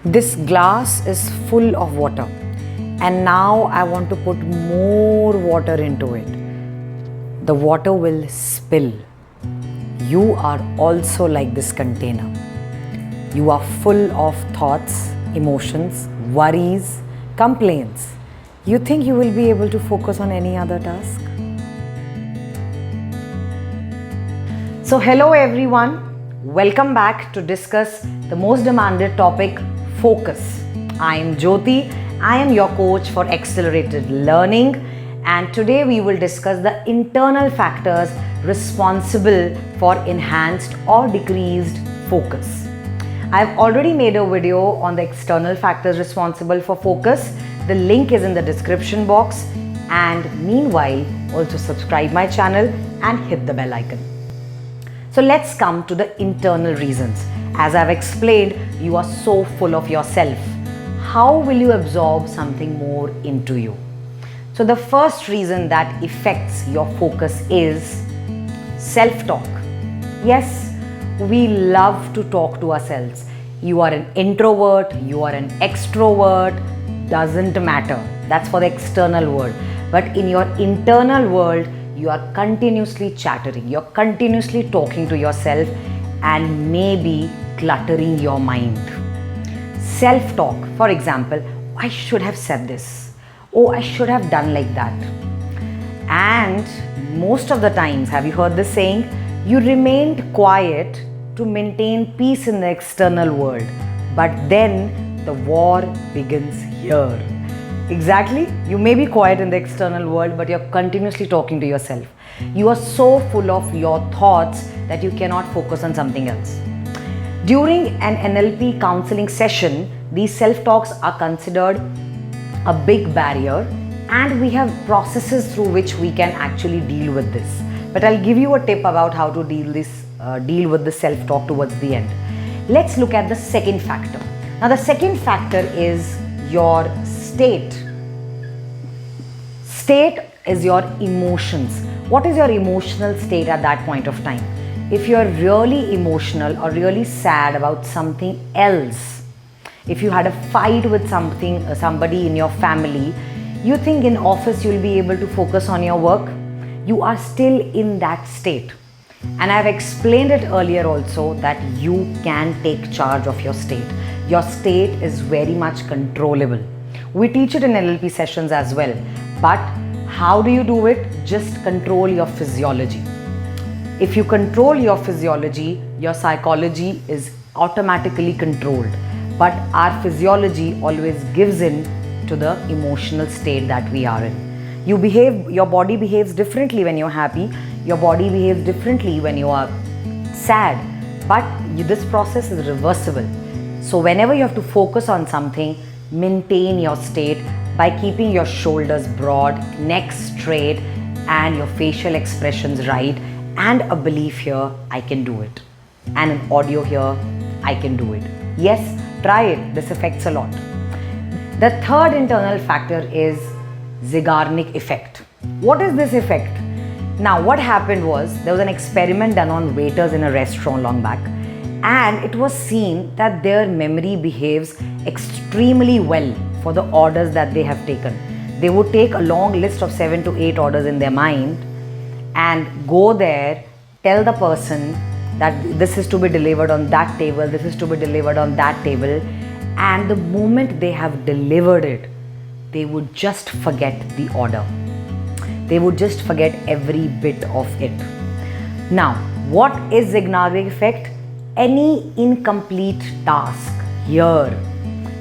This glass is full of water, and now I want to put more water into it. The water will spill. You are also like this container. You are full of thoughts, emotions, worries, complaints. You think you will be able to focus on any other task? So hello everyone, welcome back to discuss the most demanded topic, focus. I am Jyoti, I am your coach for accelerated learning, and today we will discuss the internal factors responsible for enhanced or decreased focus. I have already made a video on the external factors responsible for focus. The link is in the description box, and meanwhile also subscribe my channel and hit the bell icon. So let's come to the internal reasons. As I've explained, you are so full of yourself. How will you absorb something more into you? So the first reason that affects your focus is self-talk. Yes, we love to talk to ourselves. You are an introvert, you are an extrovert, doesn't matter. That's for the external world. But in your internal world, you are continuously chattering, you're continuously talking to yourself and maybe cluttering your mind. Self-talk, for example, I should have said this. Oh, I should have done like that. And most of the times, have you heard this saying? You remained quiet to maintain peace in the external world. But then the war begins here. Exactly. You may be quiet in the external world, but you're continuously talking to yourself. You are so full of your thoughts that you cannot focus on something else. During an NLP counseling session, these self-talks are considered a big barrier, and we have processes through which we can actually deal with this. But I'll give you a tip about how to deal with the self-talk towards the end. Let's look at the second factor. Now, the second factor is your state. State is your emotions. What is your emotional state at that point of time? If you're really emotional or really sad about something else, if you had a fight with somebody in your family, you think in office you'll be able to focus on your work? You are still in that state. And I've explained it earlier also that you can take charge of your state. Your state is very much controllable. We teach it in NLP sessions as well. But how do you do it? Just control your physiology. If you control your physiology, your psychology is automatically controlled. But our physiology always gives in to the emotional state that we are in. Your body behaves differently when you're happy. Your body behaves differently when you are sad. But this process is reversible. So whenever you have to focus on something, maintain your state by keeping your shoulders broad, neck straight, and your facial expressions right, and a belief here, I can do it. And an audio here, I can do it. Yes, try it. This affects a lot. The third internal factor is Zeigarnik effect. What is this effect? Now, what happened was, there was an experiment done on waiters in a restaurant long back, and it was seen that their memory behaves extremely well for the orders that they have taken. They would take a long list of 7 to 8 orders in their mind and go there, tell the person that this is to be delivered on that table, this is to be delivered on that table, and the moment they have delivered it, they would just forget the order. They would just forget every bit of it. Now, what is Zeigarnik effect? Any incomplete task here,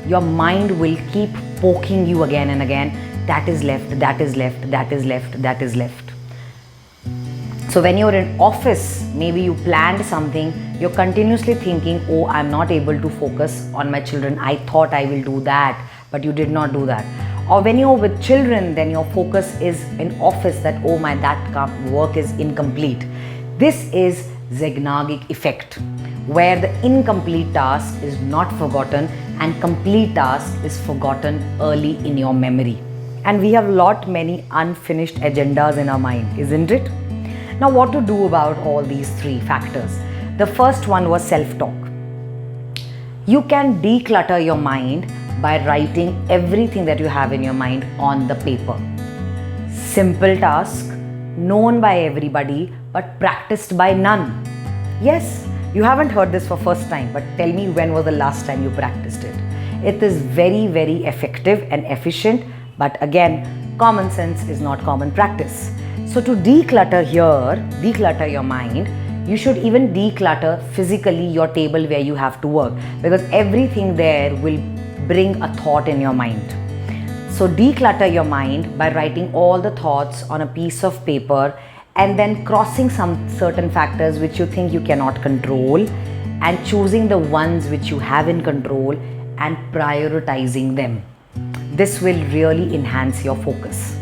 your mind will keep poking you again and again. That is left, that is left, that is left, that is left. So when you're in office, maybe you planned something, you're continuously thinking, oh, I'm not able to focus on my children. I thought I will do that, but you did not do that. Or when you're with children, then your focus is in office that, oh my, that work is incomplete. This is Zeigarnik effect, where the incomplete task is not forgotten and complete task is forgotten early in your memory. And we have many unfinished agendas in our mind, isn't it? Now, what to do about all these three factors? The first one was self-talk. You can declutter your mind by writing everything that you have in your mind on the paper. Simple task, known by everybody but practiced by none. Yes, you haven't heard this for first time, but tell me, when was the last time you practiced it? It is very, very effective and efficient, but again, common sense is not common practice. So to declutter your mind, you should even declutter physically your table where you have to work, because everything there will bring a thought in your mind. So declutter your mind by writing all the thoughts on a piece of paper and then crossing some certain factors which you think you cannot control and choosing the ones which you have in control and prioritizing them. This will really enhance your focus.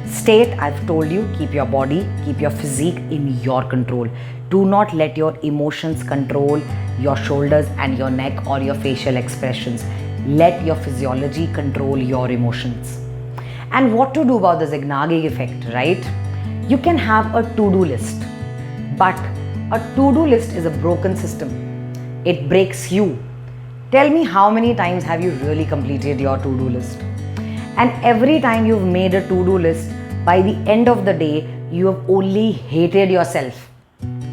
State, I've told you, keep your body, keep your physique in your control. Do not let your emotions control your shoulders and your neck or your facial expressions. Let your physiology control your emotions. And what to do about the Zeigarnik effect, right? You can have a to-do list, but a to-do list is a broken system. It breaks you. Tell me, how many times have you really completed your to-do list? And every time you've made a to-do list, by the end of the day, you have only hated yourself.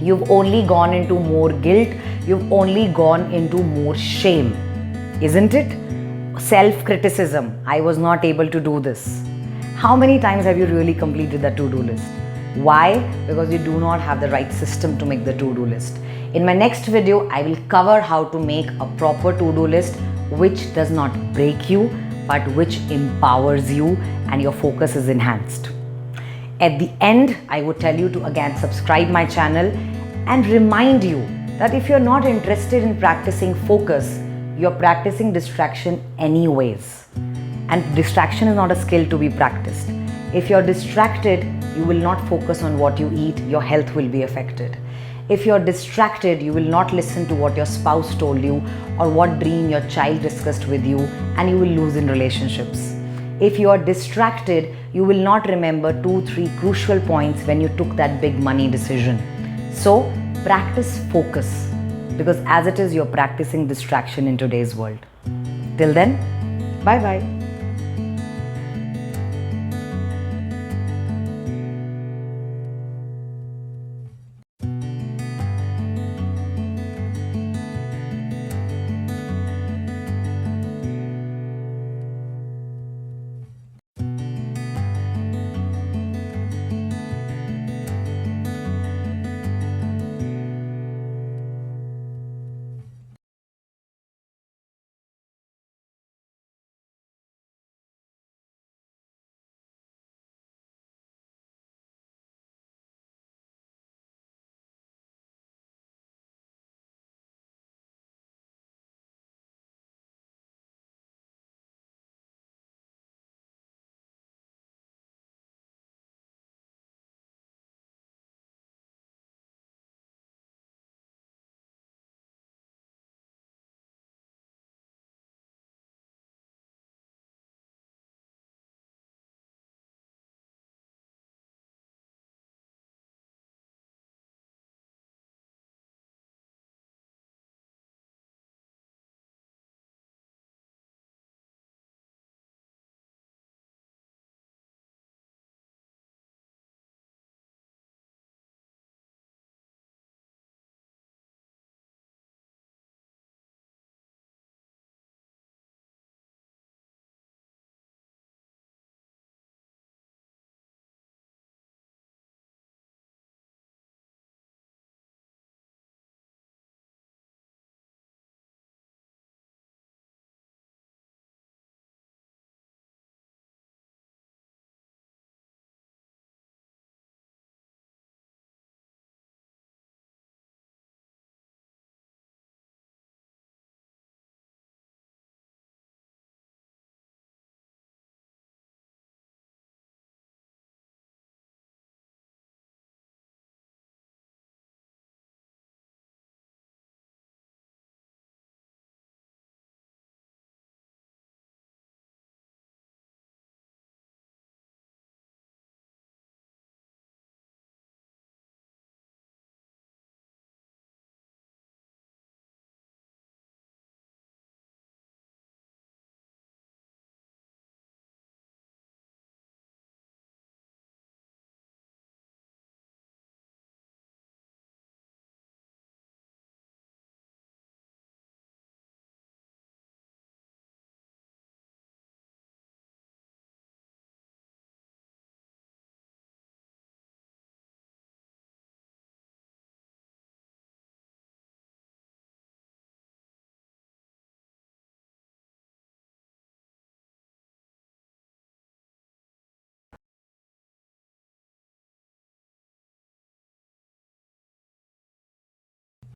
You've only gone into more guilt. You've only gone into more shame. Isn't it? Self-criticism. I was not able to do this. How many times have you really completed the to-do list? Why? Because you do not have the right system to make the to-do list. In my next video, I will cover how to make a proper to-do list which does not break you, but which empowers you and your focus is enhanced. At the end, I would tell you to again subscribe my channel and remind you that if you're not interested in practicing focus, you're practicing distraction anyways. And distraction is not a skill to be practiced. If you're distracted, you will not focus on what you eat, your health will be affected. If you're distracted, you will not listen to what your spouse told you or what dream your child discussed with you, and you will lose in relationships. If you are distracted, you will not remember 2-3 crucial points when you took that big money decision. So practice focus, because as it is, you're practicing distraction in today's world. Till then, bye-bye.